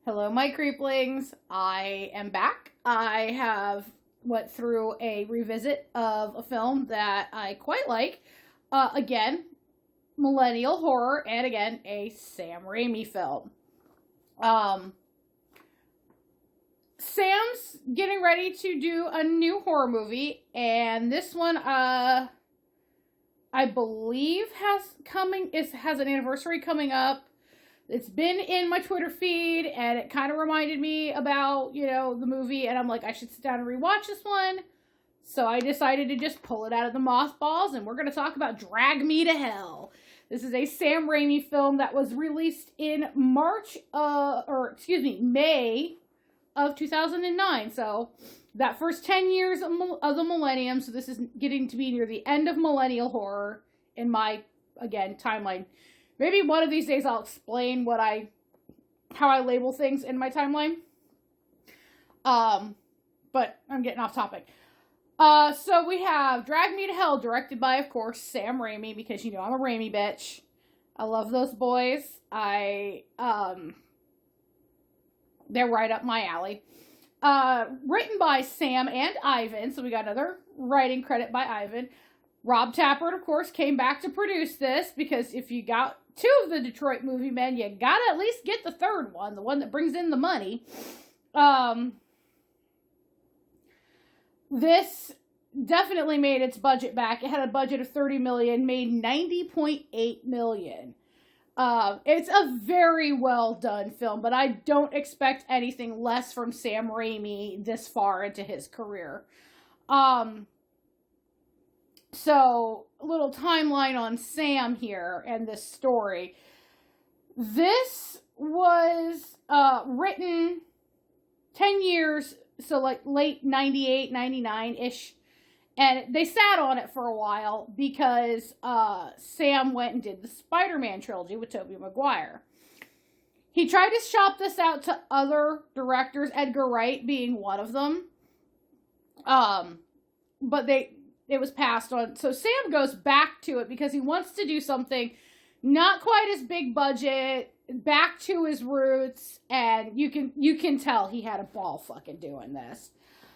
Hello, my creeplings. I am back. I have went through a revisit of a film that I quite like. Again, millennial horror, and again, a Sam Raimi film. Um, Sam's getting ready to do a new horror movie, and this one, I believe has an anniversary coming up. It's been in my Twitter feed, and it kind of reminded me about, the movie, and I'm like, I should sit down and rewatch this one. So I decided to just pull it out of the mothballs, and we're going to talk about Drag Me to Hell. This is a Sam Raimi film that was released in May of 2009. So that first 10 years of the millennium, so this is getting to be near the end of millennial horror in my, again, timeline. Maybe one of these days I'll explain how I label things in my timeline. But I'm getting off topic. So we have Drag Me to Hell, directed by, of course, Sam Raimi, because I'm a Raimi bitch. I love those boys. They're right up my alley. Written by Sam and Ivan, so we got another writing credit by Ivan. Rob Tappert, of course, came back to produce this, because if you got two of the Detroit movie men, you gotta at least get the third one, the one that brings in the money. This definitely made its budget back. It had a budget of $30 million, made $90.8 million. It's a very well done film, but I don't expect anything less from Sam Raimi this far into his career. So, a little timeline on Sam here and this story. This was written 10 years, so like late 98, 99-ish. And they sat on it for a while because Sam went and did the Spider-Man trilogy with Tobey Maguire. He tried to shop this out to other directors, Edgar Wright being one of them. But it was passed on. So Sam goes back to it because he wants to do something not quite as big budget, back to his roots, and you can tell he had a ball fucking doing this.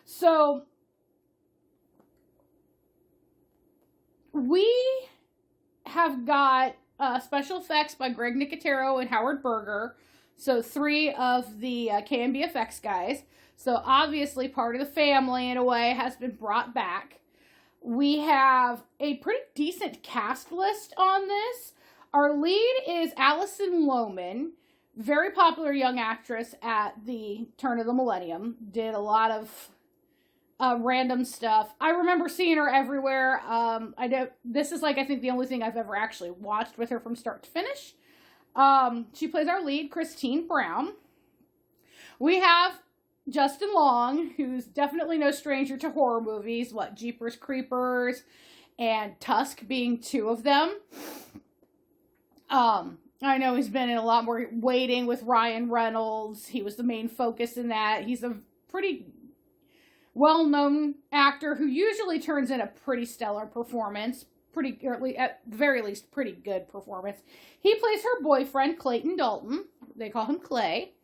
So we have got special effects by Greg Nicotero and Howard Berger. So 3 of the KMB effects guys. So obviously part of the family in a way has been brought back. We have a pretty decent cast list on this. Our lead is Alison Lohman, very popular young actress at the turn of the millennium. Did a lot of random stuff. I remember seeing her everywhere. This is I think the only thing I've ever actually watched with her from start to finish. She plays our lead, Christine Brown. We have Justin Long, who's definitely no stranger to horror movies. Jeepers Creepers and Tusk being 2 of them. I know he's been in a lot more. Waiting with Ryan Reynolds. He was the main focus in that. He's a pretty well-known actor who usually turns in a pretty stellar performance. Or at the very least, pretty good performance. He plays her boyfriend, Clayton Dalton. They call him Clay.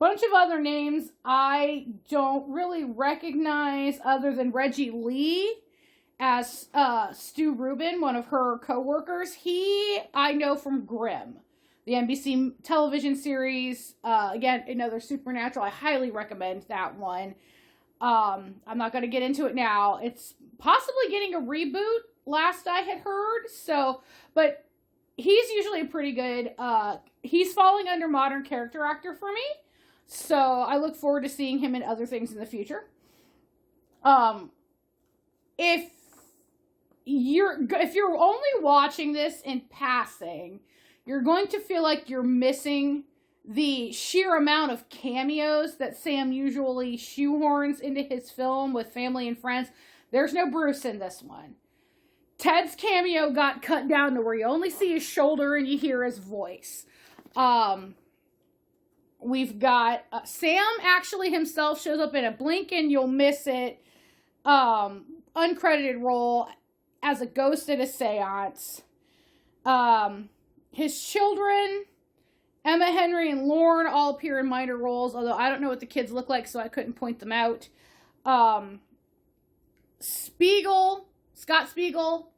Bunch of other names I don't really recognize other than Reggie Lee as Stu Rubin, one of her co-workers. I know from Grimm, the NBC television series. Again, another Supernatural. I highly recommend that one. I'm not going to get into it now. It's possibly getting a reboot, last I had heard. But he's usually pretty good. He's falling under modern character actor for me. So I look forward to seeing him in other things in the future. If you're only watching this in passing, you're going to feel like you're missing the sheer amount of cameos that Sam usually shoehorns into his film with family and friends. There's no Bruce in this one. Ted's cameo got cut down to where you only see his shoulder and you hear his voice. We've got Sam actually himself shows up in a blink and you'll miss it uncredited role as a ghost at a seance. His children Emma Henry and Lorne all appear in minor roles, although I don't know what the kids look like, so I couldn't point them out. Scott Spiegel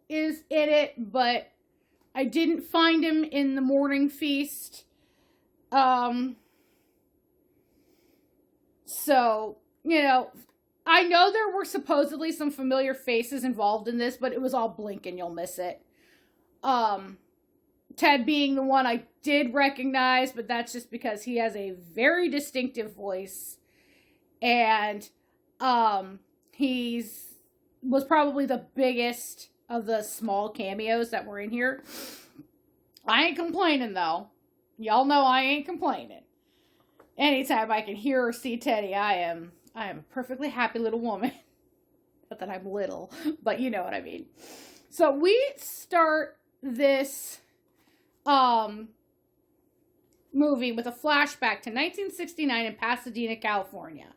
is in it, but I didn't find him in The Morning Feast. So, you know, I know there were supposedly some familiar faces involved in this, but it was all blink and you'll miss it. Ted being the one I did recognize, but that's just because he has a very distinctive voice. And was probably the biggest of the small cameos that were in here. I ain't complaining, though. Y'all know I ain't complaining. Anytime I can hear or see Teddy, I am a perfectly happy little woman. Not that I'm little, but you know what I mean. So we start this movie with a flashback to 1969 in Pasadena, California.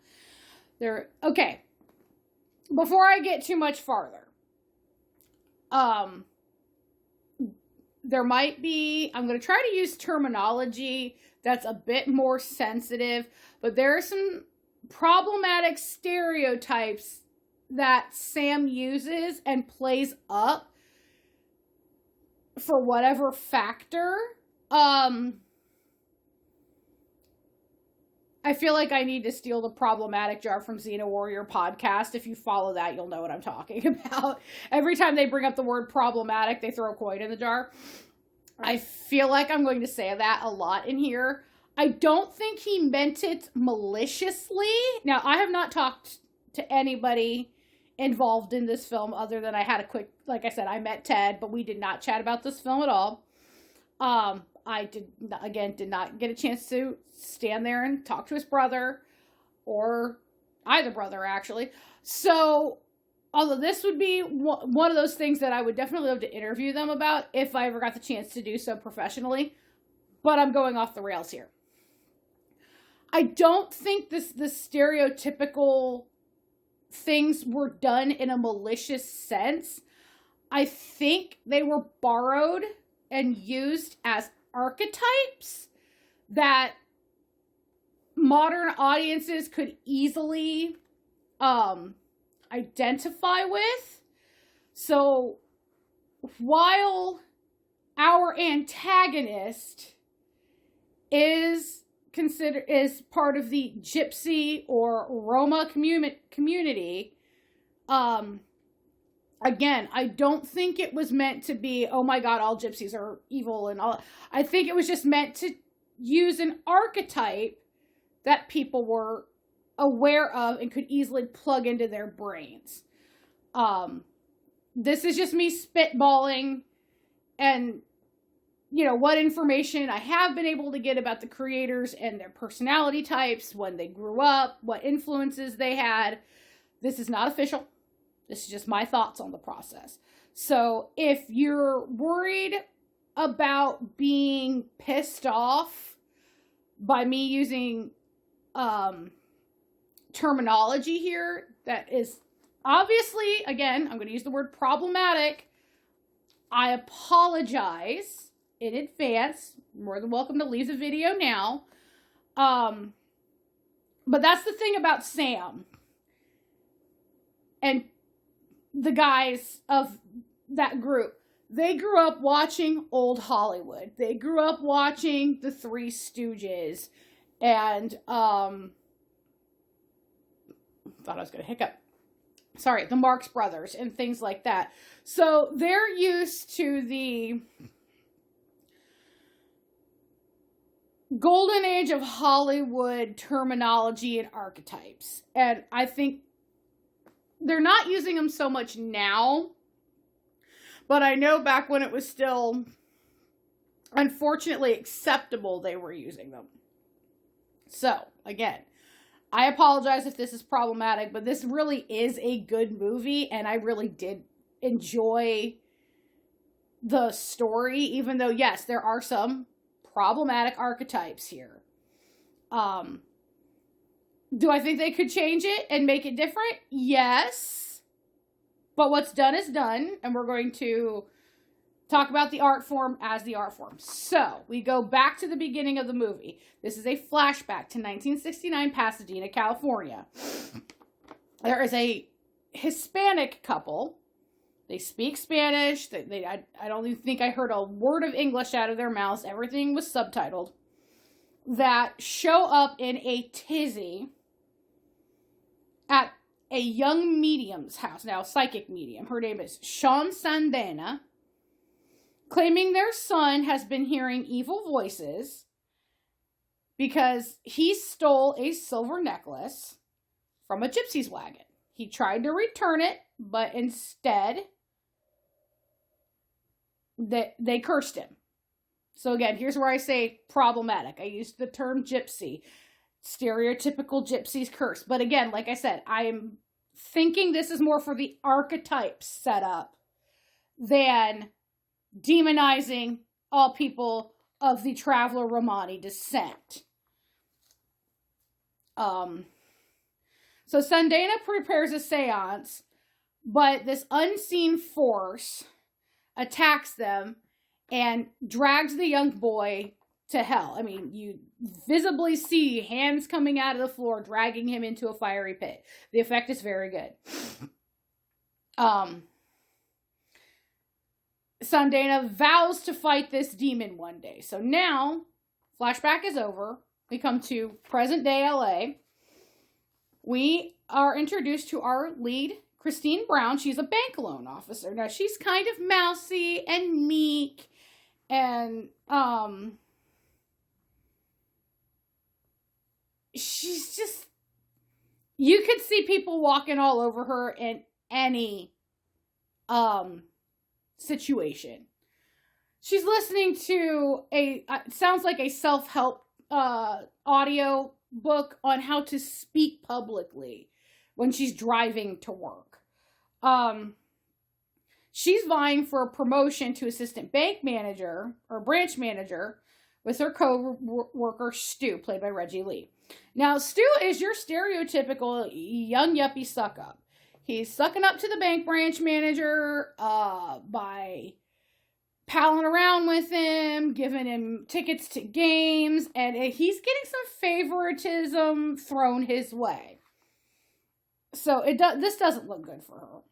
Okay. Before I get too much farther, there might be, I'm going to try to use terminology that's a bit more sensitive, but there are some problematic stereotypes that Sam uses and plays up for whatever factor. I feel like I need to steal the problematic jar from Xena Warrior podcast. If you follow that, you'll know what I'm talking about. Every time they bring up the word problematic, they throw a coin in the jar. I feel like I'm going to say that a lot in here. I don't think he meant it maliciously. Now, I have not talked to anybody involved in this film other than I had a quick, like I said, I met Ted, but we did not chat about this film at all. I did not get a chance to stand there and talk to his brother, or either brother, actually. So, although this would be one of those things that I would definitely love to interview them about if I ever got the chance to do so professionally, but I'm going off the rails here. I don't think the stereotypical things were done in a malicious sense. I think they were borrowed and used as archetypes that modern audiences could easily identify with. So while our antagonist is part of the Gypsy or Roma community, again, I don't think it was meant to be, oh my god, all gypsies are evil and all. I think it was just meant to use an archetype that people were aware of and could easily plug into their brains. This is just me spitballing and, you know, what information I have been able to get about the creators and their personality types, when they grew up, what influences they had. This is not official. This is just my thoughts on the process. So if you're worried about being pissed off by me using terminology here that is obviously, again, I'm going to use the word problematic, I apologize in advance. You're more than welcome to leave the video now. But that's the thing about Sam and the guys of that group. They grew up watching old Hollywood. They grew up watching the Three Stooges and thought I was going to hiccup. Sorry, the Marx Brothers and things like that. So they're used to the golden age of Hollywood terminology and archetypes. And I think they're not using them so much now, but I know back when it was still, unfortunately, acceptable, they were using them. So, again, I apologize if this is problematic, but this really is a good movie, and I really did enjoy the story, even though, yes, there are some problematic archetypes here. Do I think they could change it and make it different? Yes. But what's done is done, and we're going to talk about the art form as the art form. So, we go back to the beginning of the movie. This is a flashback to 1969 Pasadena, California. There is a Hispanic couple. They speak Spanish. I don't even think I heard a word of English out of their mouths. Everything was subtitled. That show up in a tizzy at a young medium's house. Now, a psychic medium. Her name is Sean Sandana. Claiming their son has been hearing evil voices because he stole a silver necklace from a gypsy's wagon. He tried to return it, but instead, they cursed him. So again, here's where I say problematic. I used the term gypsy. Stereotypical gypsy's curse. But again, like I said, I'm thinking this is more for the archetype setup than demonizing all people of the Traveler Romani descent. So Sandana prepares a seance, but this unseen force attacks them and drags the young boy to hell. I mean, you visibly see hands coming out of the floor, dragging him into a fiery pit. The effect is very good. Sandana vows to fight this demon one day. So now, flashback is over. We come to present day LA. We are introduced to our lead, Christine Brown. She's a bank loan officer. Now, she's kind of mousy and meek and, she's just, you could see people walking all over her in any, situation. She's listening to it sounds like a self-help, audio book on how to speak publicly when she's driving to work. She's vying for a promotion to assistant bank manager or branch manager with her co-worker Stu, played by Reggie Lee. Now, Stu is your stereotypical young yuppie suck-up. He's sucking up to the bank branch manager by palling around with him, giving him tickets to games, and he's getting some favoritism thrown his way. So this doesn't look good for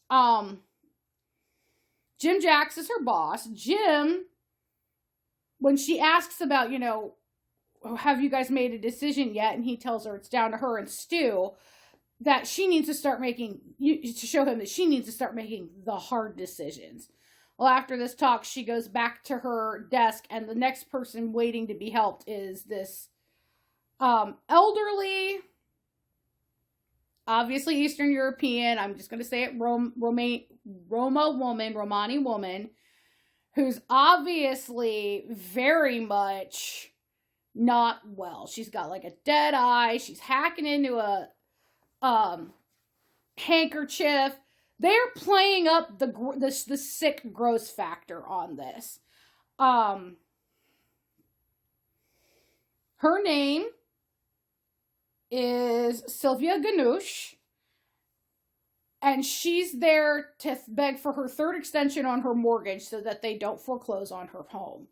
her. Jim Jacks is her boss. Jim, when she asks about, have you guys made a decision yet? And he tells her it's down to her and Stu, that she needs to start making, to show him that she needs to start making the hard decisions. Well, after this talk, she goes back to her desk, and the next person waiting to be helped is this elderly, obviously Eastern European, I'm just going to say it, Romani woman, who's obviously very much not well. She's got like a dead eye. She's hacking into a handkerchief. They're playing up the sick gross factor on this. Her name is Sylvia Ganush, and she's there to beg for her third extension on her mortgage so that they don't foreclose on her home.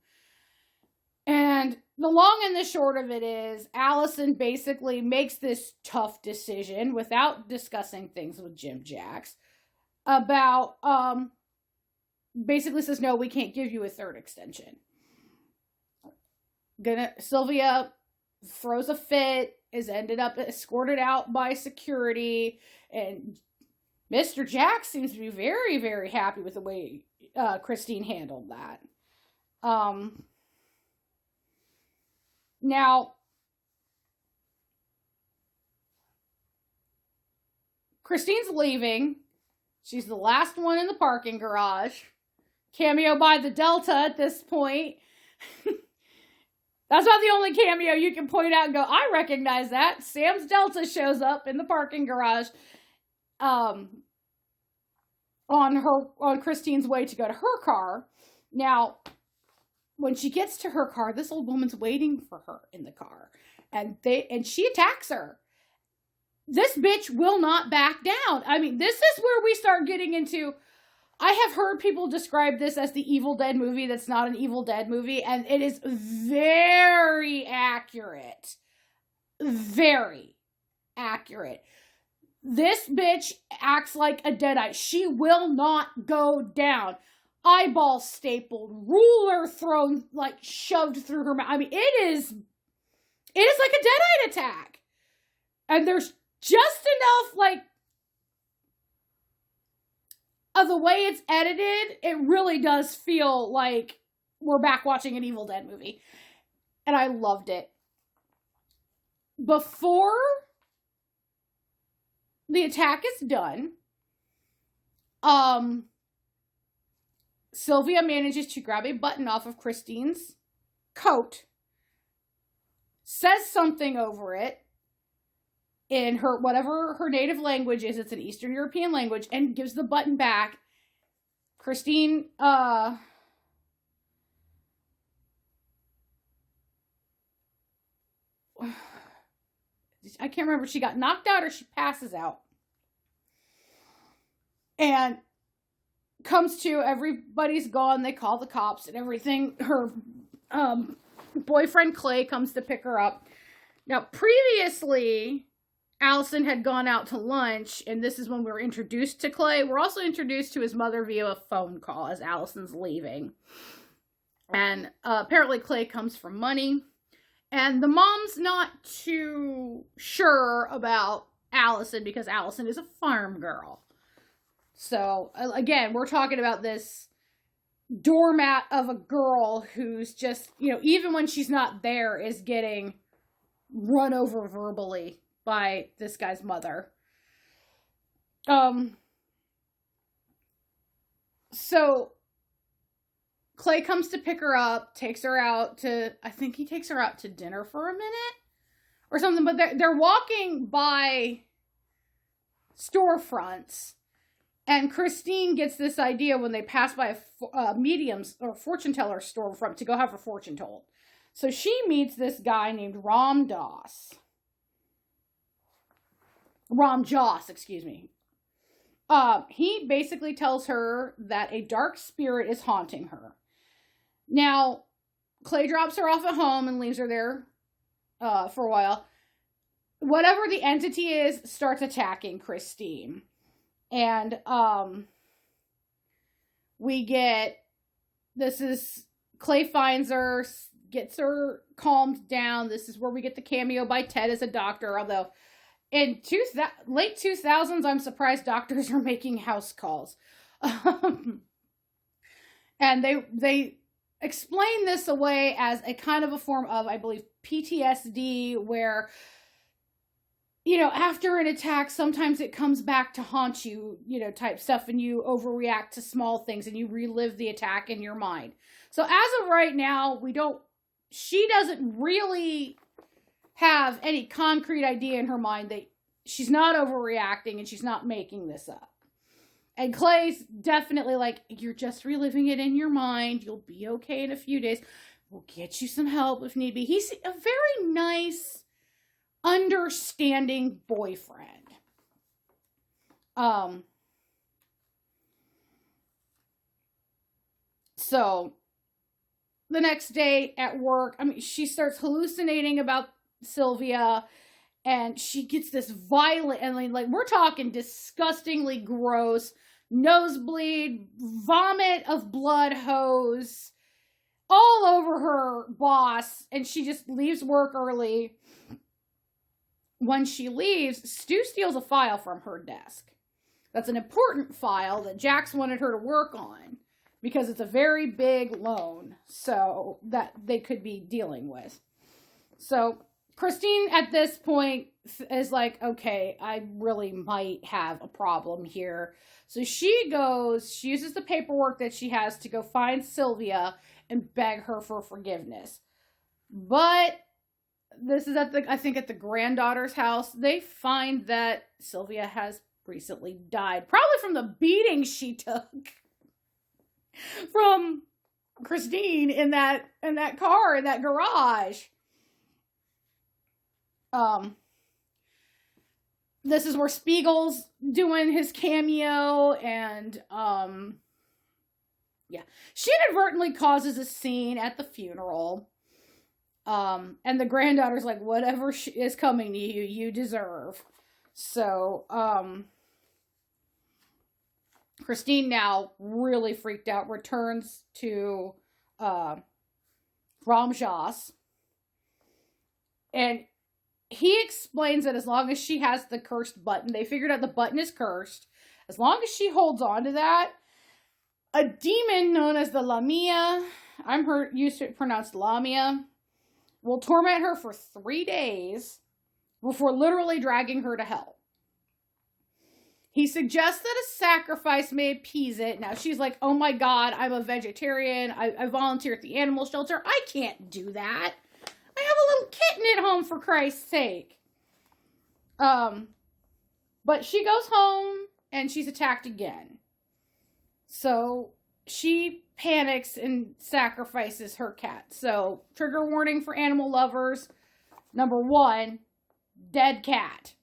And the long and the short of it is, Allison basically makes this tough decision without discussing things with Jim Jacks about, basically says, no, we can't give you a third extension. Sylvia throws a fit, is ended up escorted out by security, and Mr. Jacks seems to be very, very happy with the way Christine handled that. Now, Christine's leaving. She's the last one in the parking garage. Cameo by the Delta at this point. That's not the only cameo you can point out and go, I recognize that. Sam's Delta shows up in the parking garage on Christine's way to go to her car. Now, when she gets to her car, this old woman's waiting for her in the car. And she attacks her. This bitch will not back down. I mean, this is where we start getting into, I have heard people describe this as the Evil Dead movie that's not an Evil Dead movie, and it is very accurate. Very accurate. This bitch acts like a deadite. She will not go down. Eyeball stapled, ruler thrown, like shoved through her mouth. I mean, it is like a deadite attack. And there's just enough, like, of the way it's edited, it really does feel like we're back watching an Evil Dead movie. And I loved it. Before the attack is done, Sylvia manages to grab a button off of Christine's coat, says something over it in her, whatever her native language is, it's an Eastern European language, and gives the button back. Christine, I can't remember if she got knocked out or she passes out. And comes to, everybody's gone, they call the cops and everything. Her boyfriend Clay comes to pick her up. Now, previously, Allison had gone out to lunch, and this is when we were introduced to Clay. We're also introduced to his mother via a phone call as Allison's leaving. And apparently Clay comes for money. And the mom's not too sure about Allison because Allison is a farm girl. So, again, we're talking about this doormat of a girl who's just, even when she's not there, is getting run over verbally by this guy's mother. So Clay comes to pick her up, takes her out to, I think he takes her out to dinner for a minute or something, but they're walking by storefronts, and Christine gets this idea when they pass by a medium's or fortune teller storefront to go have her fortune told. So she meets this guy named Ram Joss, excuse me. He basically tells her that a dark spirit is haunting her. Now, Clay drops her off at home and leaves her there for a while. Whatever the entity is starts attacking Christine. And Clay finds her, gets her calmed down. This is where we get the cameo by Ted as a doctor, although in late 2000s, I'm surprised doctors are making house calls. And they explain this away as a kind of a form of, I believe, PTSD, where, after an attack, sometimes it comes back to haunt you, type stuff, and you overreact to small things and you relive the attack in your mind. So as of right now, she doesn't really have any concrete idea in her mind that she's not overreacting and she's not making this up. And Clay's definitely like, you're just reliving it in your mind. You'll be okay in a few days. We'll get you some help if need be. He's a very nice, understanding boyfriend. So the next day at work, she starts hallucinating about Sylvia, and she gets this violent, and like we're talking disgustingly gross, nosebleed, vomit of blood hose all over her boss, and she just leaves work early. When she leaves, Stu steals a file from her desk. That's an important file that Jax wanted her to work on because it's a very big loan, so that they could be dealing with. So Christine at this point is like, okay, I really might have a problem here. So she uses the paperwork that she has to go find Sylvia and beg her for forgiveness. But this is at the granddaughter's house. They find that Sylvia has recently died, probably from the beating she took from Christine in that car, in that garage. This is where Spiegel's doing his cameo, and Yeah. She inadvertently causes a scene at the funeral. And the granddaughter's like, whatever is coming to you, you deserve. So, Christine, now really freaked out, returns to Ramjas. And he explains that as long as she has the cursed button, they figured out the button is cursed. As long as she holds on to that, a demon known as the Lamia, used to pronounce Lamia, will torment her for 3 days before literally dragging her to hell. He suggests that a sacrifice may appease it. Now she's like, oh my god, I'm a vegetarian. I volunteer at the animal shelter. I can't do that. I have a little kitten at home, for Christ's sake. But she goes home and she's attacked again. So she panics and sacrifices her cat. So, trigger warning for animal lovers. Number 1, dead cat.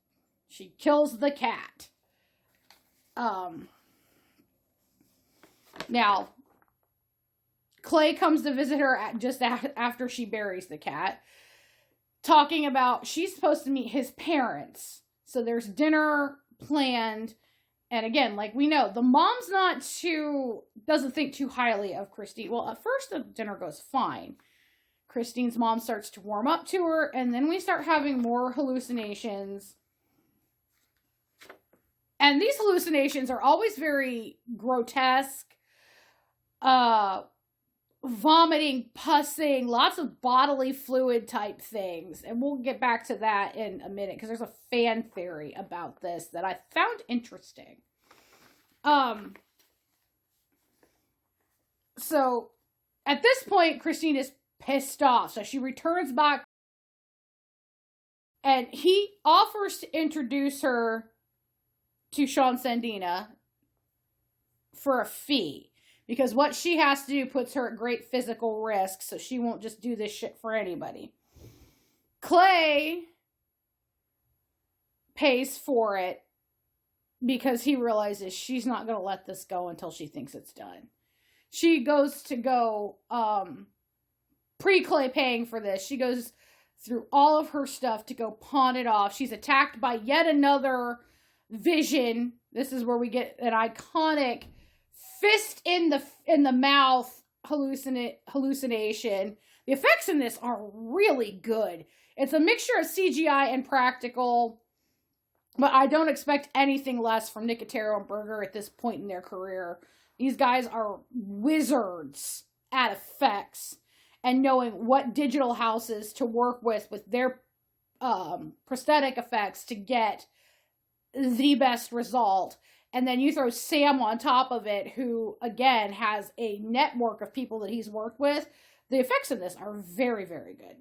She kills the cat. Now, Clay comes to visit her just after she buries the cat, talking about she's supposed to meet his parents. So there's dinner planned. And again, like we know, the mom's doesn't think too highly of Christine. Well, at first the dinner goes fine. Christine's mom starts to warm up to her, and then we start having more hallucinations. And these hallucinations are always very grotesque. Vomiting, pussing, lots of bodily fluid type things. And we'll get back to that in a minute, because there's a fan theory about this that I found interesting. So, at this point, Christine is pissed off. So she returns back. And he offers to introduce her to Sean Sandina for a fee. Because what she has to do puts her at great physical risk, so she won't just do this shit for anybody. Clay pays for it because he realizes she's not going to let this go until she thinks it's done. She goes to pre-Clay paying for this, she goes through all of her stuff to go pawn it off. She's attacked by yet another vision. This is where we get an iconic fist in the mouth hallucination. The effects in this are really good. It's a mixture of CGI and practical, but I don't expect anything less from Nicotero and Berger at this point in their career. These guys are wizards at effects and knowing what digital houses to work with their prosthetic effects to get the best result. And then you throw Sam on top of it, who, again, has a network of people that he's worked with. The effects in this are very, very good.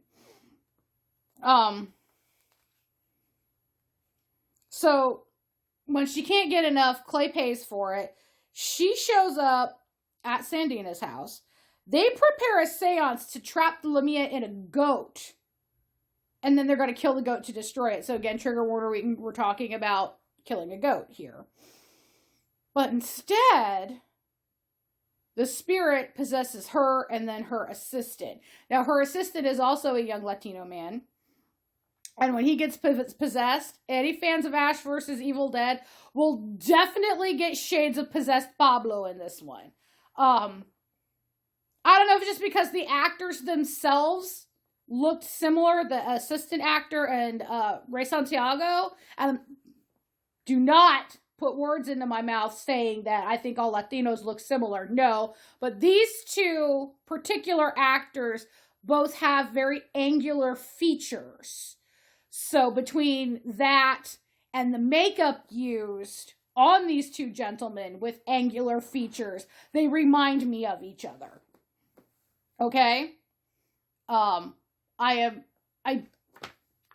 So, when she can't get enough, Clay pays for it. She shows up at Sandina's house. They prepare a seance to trap the Lamia in a goat. And then they're going to kill the goat to destroy it. So, again, trigger warning, we're talking about killing a goat here. But instead, the spirit possesses her and then her assistant. Now, her assistant is also a young Latino man. And when he gets possessed, any fans of Ash vs. Evil Dead will definitely get shades of possessed Pablo in this one. I don't know if it's just because the actors themselves looked similar, the assistant actor and Ray Santiago. Do not put words into my mouth saying that I think all Latinos look similar. No, but these two particular actors both have very angular features. So between that and the makeup used on these two gentlemen with angular features, they remind me of each other. Okay? I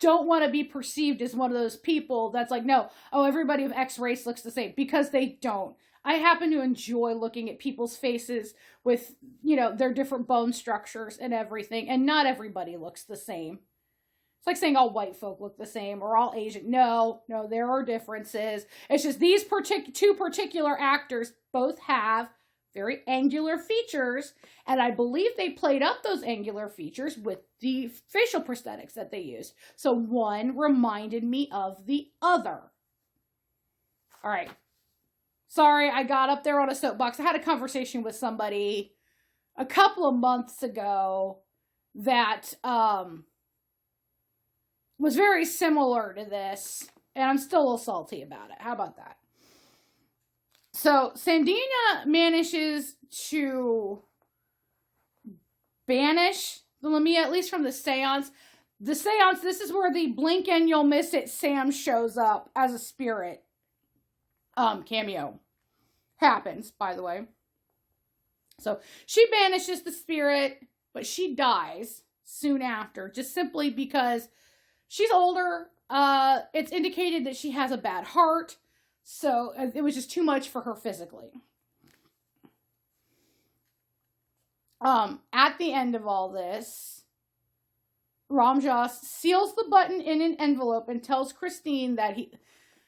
don't want to be perceived as one of those people that's like, no, everybody of X race looks the same, because they don't. I happen to enjoy looking at people's faces with, their different bone structures and everything, and not everybody looks the same. It's like saying all white folk look the same or all Asian. No, there are differences. It's just these two particular actors both have very angular features, and I believe they played up those angular features with the facial prosthetics that they used. So one reminded me of the other. All right. Sorry, I got up there on a soapbox. I had a conversation with somebody a couple of months ago that was very similar to this, and I'm still a little salty about it. How about that? So Sandina manages to banish the Lamia, at least from the seance. The seance, this is where the blink and you'll miss it Sam shows up as a spirit cameo. Happens, by the way. So she banishes the spirit, but she dies soon after, just simply because she's older. It's indicated that she has a bad heart. So it was just too much for her physically. At the end of all this, Ramjas seals the button in an envelope and tells Christine that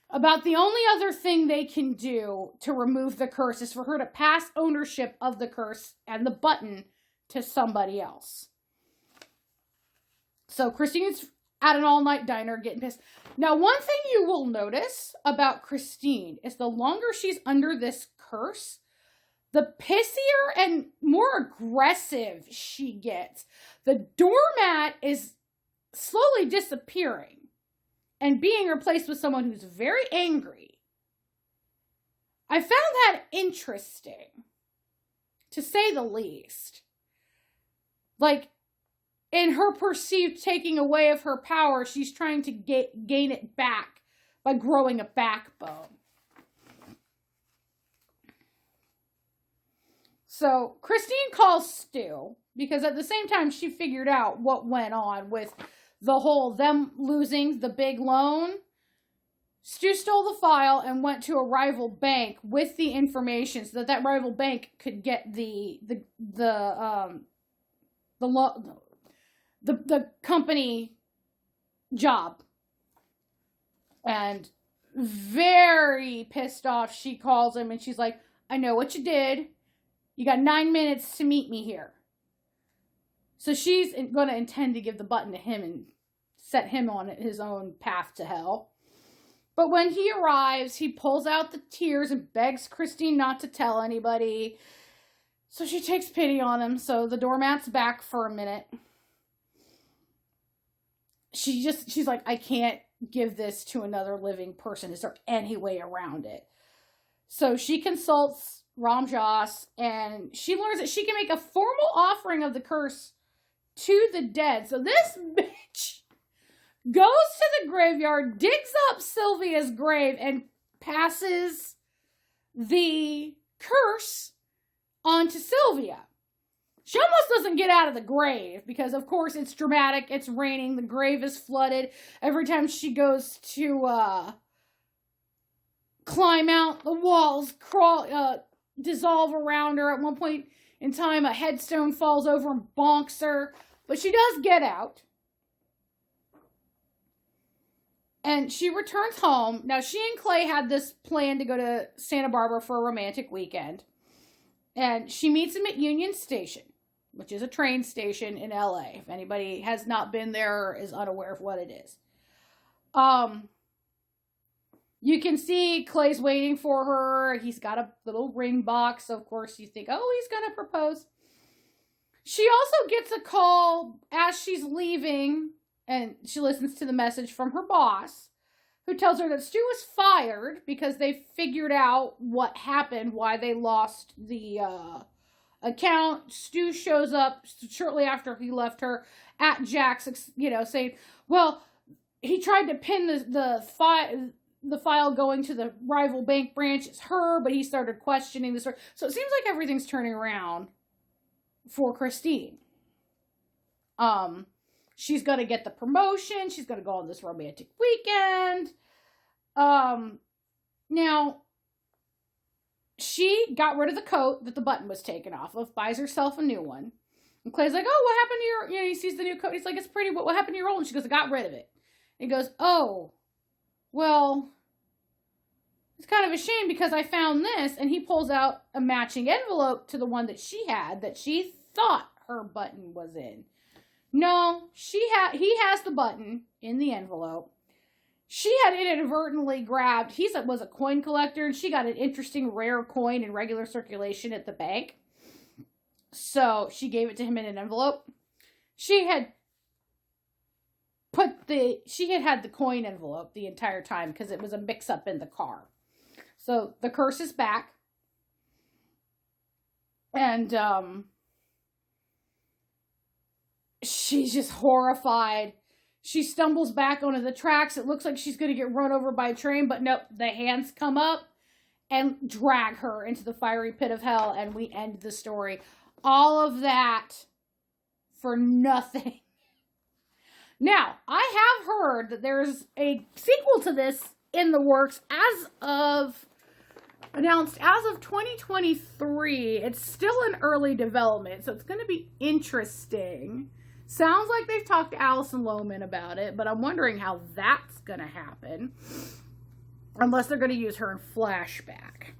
about the only other thing they can do to remove the curse is for her to pass ownership of the curse and the button to somebody else. So Christine's at an all-night diner getting pissed. Now, one thing you will notice about Christine is the longer she's under this curse, the pissier and more aggressive she gets. The doormat is slowly disappearing and being replaced with someone who's very angry. I found that interesting, to say the least. Like, in her perceived taking away of her power, she's trying to gain it back by growing a backbone. So Christine calls Stu, because at the same time she figured out what went on with the whole them losing the big loan. Stu stole the file and went to a rival bank with the information so that rival bank could get the company job. And very pissed off, she calls him and she's like, I know what you did. You got 9 minutes to meet me here. So she's going to intend to give the button to him and set him on his own path to hell. But when he arrives, he pulls out the tears and begs Christine not to tell anybody. So she takes pity on him. So the doormat's back for a minute. She's like, I can't give this to another living person. Is there any way around it? So she consults Ramjas, and she learns that she can make a formal offering of the curse to the dead. So this bitch goes to the graveyard, digs up Sylvia's grave, and passes the curse onto Sylvia. She almost doesn't get out of the grave because, of course, it's dramatic. It's raining. The grave is flooded. Every time she goes to climb out, the walls dissolve around her. At one point in time, a headstone falls over and bonks her. But she does get out. And she returns home. Now, she and Clay had this plan to go to Santa Barbara for a romantic weekend. And she meets him at Union Station, which is a train station in LA. If anybody has not been there or is unaware of what it is. You can see Clay's waiting for her. He's got a little ring box. Of course, you think, oh, he's going to propose. She also gets a call as she's leaving, and she listens to the message from her boss, who tells her that Stu was fired because they figured out what happened, why they lost the account. Stu shows up shortly after he left her at Jack's, saying, well, he tried to pin the file going to the rival bank branch is her, but he started questioning the story. So it seems like everything's turning around for Christine. She's going to get the promotion. She's going to go on this romantic weekend. Now, she got rid of the coat that the button was taken off of, buys herself a new one. And Clay's like, oh, what happened to your, he sees the new coat. He's like, it's pretty. What happened to your old? And she goes, I got rid of it. And he goes, oh, well, it's kind of a shame because I found this, and he pulls out a matching envelope to the one that she had that she thought her button was in. No, he has the button in the envelope. She had inadvertently grabbed, was a coin collector, and she got an interesting rare coin in regular circulation at the bank. So she gave it to him in an envelope. She had had the coin envelope the entire time because it was a mix-up in the car. So the curse is back. And she's just horrified. She stumbles back onto the tracks. It looks like she's going to get run over by a train, but nope, the hands come up and drag her into the fiery pit of hell, and we end the story. All of that for nothing. Now, I have heard that there's a sequel to this in the works announced as of 2023. It's still in early development, so it's going to be interesting. Sounds like they've talked to Alison Lohman about it, but I'm wondering how that's going to happen. Unless they're going to use her in flashback.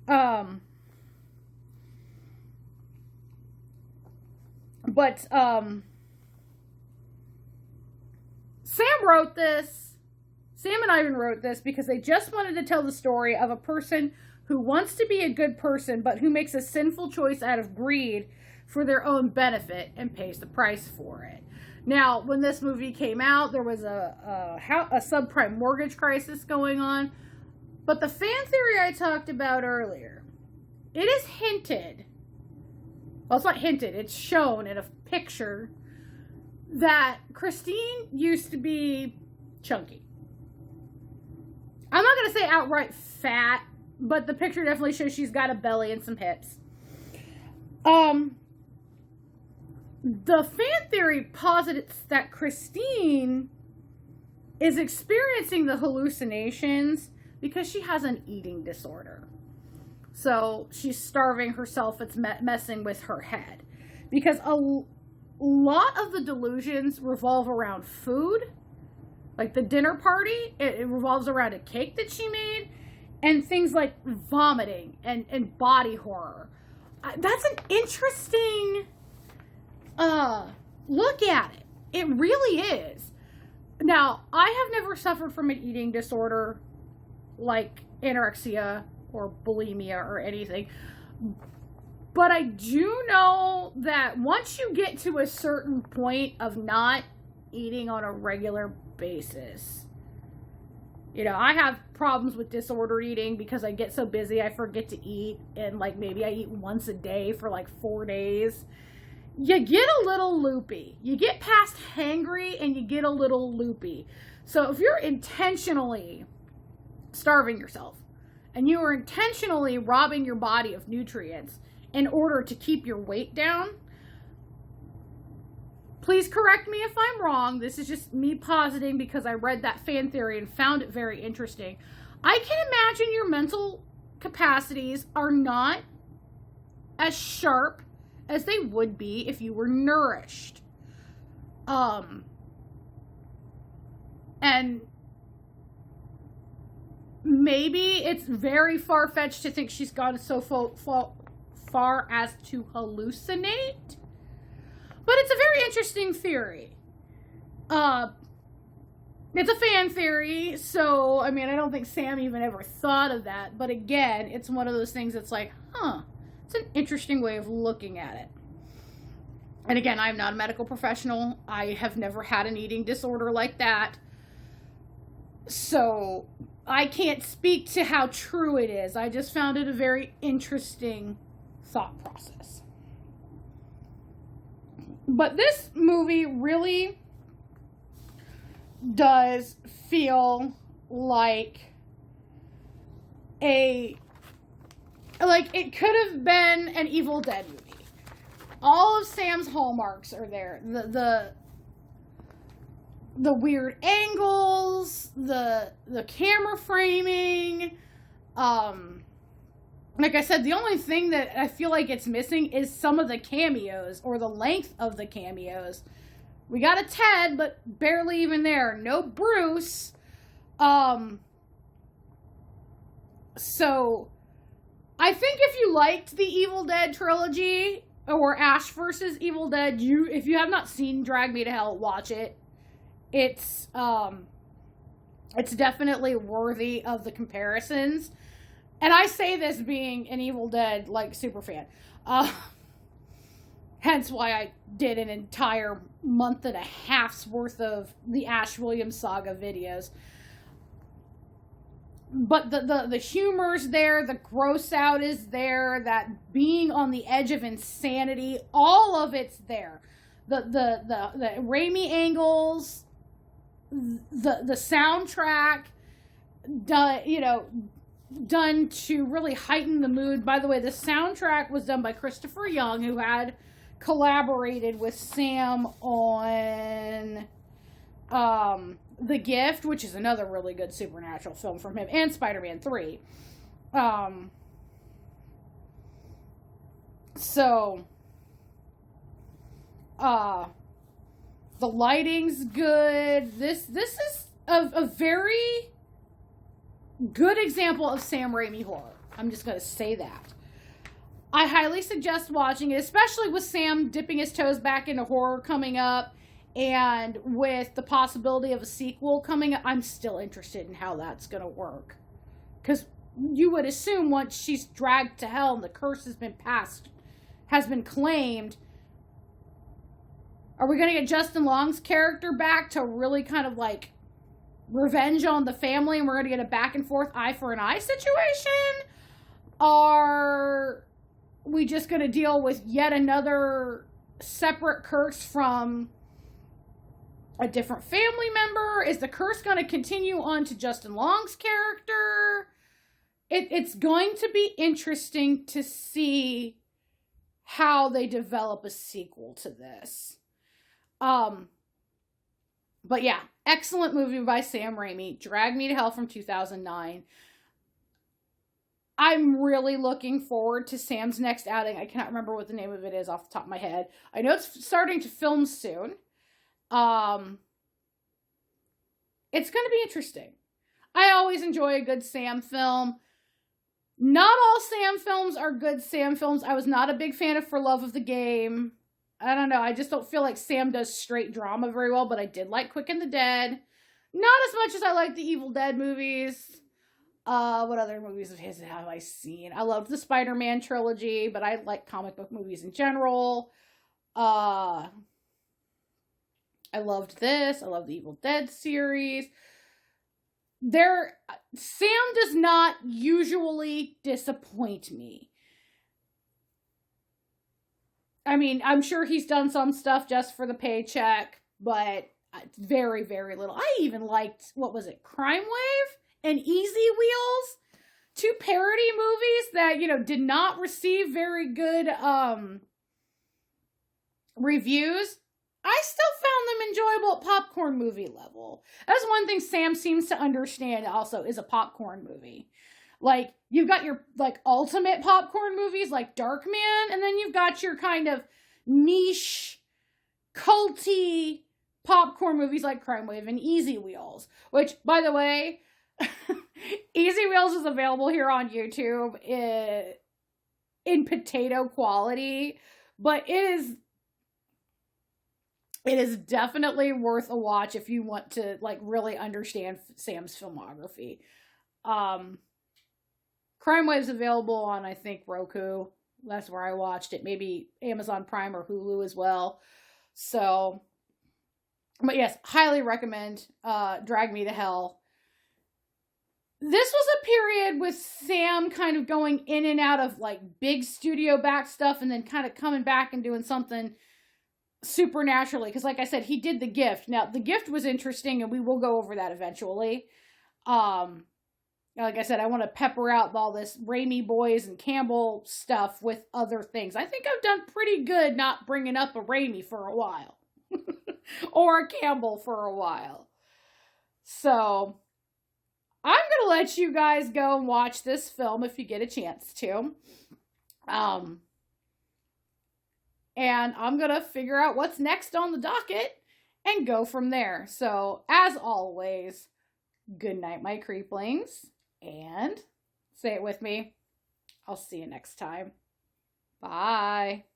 Sam and Ivan wrote this because they just wanted to tell the story of a person who wants to be a good person, but who makes a sinful choice out of greed for their own benefit and pays the price for it. Now, when this movie came out, there was a subprime mortgage crisis going on. But the fan theory I talked about earlier, it is hinted, well, it's not hinted, it's shown in a picture that Christine used to be chunky. I'm not going to say outright fat, but the picture definitely shows she's got a belly and some hips. The fan theory posits that Christine is experiencing the hallucinations because she has an eating disorder. So she's starving herself. It's messing with her head. Because a lot of the delusions revolve around food. Like the dinner party, it revolves around a cake that she made. And things like vomiting and body horror. That's an interesting look at it. It really is. Now, I have never suffered from an eating disorder like anorexia or bulimia or anything. But I do know that once you get to a certain point of not eating on a regular basis, you know, I have problems with disordered eating because I get so busy I forget to eat, and like maybe I eat once a day for like 4 days. You get a little loopy. You get past hangry and you get a little loopy. So if you're intentionally starving yourself and you are intentionally robbing your body of nutrients in order to keep your weight down, please correct me if I'm wrong. This is just me positing because I read that fan theory and found it very interesting. I can imagine your mental capacities are not as sharp as they would be if you were nourished. And maybe it's very far-fetched to think she's gone so far as to hallucinate. But it's a very interesting theory. It's a fan theory, so, I mean, I don't think Sam even ever thought of that. But again, it's one of those things that's like, it's an interesting way of looking at it. And again, I'm not a medical professional. I have never had an eating disorder like that. So I can't speak to how true it is. I just found it a very interesting thought process. But this movie really does feel like it could have been an Evil Dead movie. All of Sam's hallmarks are there. The weird angles, the camera framing. Like I said, the only thing that I feel like it's missing is some of the cameos or the length of the cameos. We got a Ted, but barely even there. No Bruce. So, I think if you liked the Evil Dead trilogy, or Ash versus Evil Dead, if you have not seen Drag Me to Hell, watch it. It's definitely worthy of the comparisons. And I say this being an Evil Dead, like, super fan. Hence why I did an entire month and a half's worth of the Ash Williams saga videos. But the humor's there, the gross out is there, that being on the edge of insanity, all of it's there. The Raimi angles, the soundtrack, done to really heighten the mood. By the way, the soundtrack was done by Christopher Young, who had collaborated with Sam on The Gift, which is another really good supernatural film from him, and Spider-Man 3. The lighting's good. This is a very good example of Sam Raimi horror. I'm just going to say that. I highly suggest watching it, especially with Sam dipping his toes back into horror coming up, and with the possibility of a sequel coming up. I'm still interested in how that's going to work. Because you would assume once she's dragged to hell and the curse has been passed, has been claimed, are we going to get Justin Long's character back to really kind of like revenge on the family, and we're going to get a back and forth eye for an eye situation? Are we just going to deal with yet another separate curse from a different family member? Is the curse going to continue on to Justin Long's character? It's going to be interesting to see how they develop a sequel to this. But yeah, excellent movie by Sam Raimi. Drag Me to Hell from 2009. I'm really looking forward to Sam's next outing. I cannot remember what the name of it is off the top of my head. I know it's starting to film soon. It's going to be interesting. I always enjoy a good Sam film. Not all Sam films are good Sam films. I was not a big fan of For Love of the Game. I don't know. I just don't feel like Sam does straight drama very well, but I did like Quick and the Dead. Not as much as I like the Evil Dead movies. What other movies of his have I seen? I loved the Spider-Man trilogy, but I like comic book movies in general. I loved this. I love the Evil Dead series. Sam does not usually disappoint me. I mean, I'm sure he's done some stuff just for the paycheck, but very, very little. I even liked, what was it, Crime Wave and Easy Wheels? 2 parody movies that, did not receive very good reviews. I still found them enjoyable at popcorn movie level. That's one thing Sam seems to understand also, is a popcorn movie. Like, you've got your, like, ultimate popcorn movies like Darkman, and then you've got your kind of niche, culty popcorn movies like Crime Wave and Easy Wheels. Which, by the way, Easy Wheels is available here on YouTube in potato quality, but it is definitely worth a watch if you want to, like, really understand Sam's filmography. Crime Wave's available on, I think, Roku. That's where I watched it. Maybe Amazon Prime or Hulu as well. So, but yes, highly recommend Drag Me to Hell. This was a period with Sam kind of going in and out of, like, big studio back stuff and then kind of coming back and doing something supernaturally. Because, like I said, he did The Gift. Now, The Gift was interesting, and we will go over that eventually. Like I said, I want to pepper out all this Raimi Boys and Campbell stuff with other things. I think I've done pretty good not bringing up a Raimi for a while. Or a Campbell for a while. So, I'm going to let you guys go and watch this film if you get a chance to. And I'm going to figure out what's next on the docket and go from there. So, as always, good night, my creeplings. And Say it with me. I'll see you next time. Bye.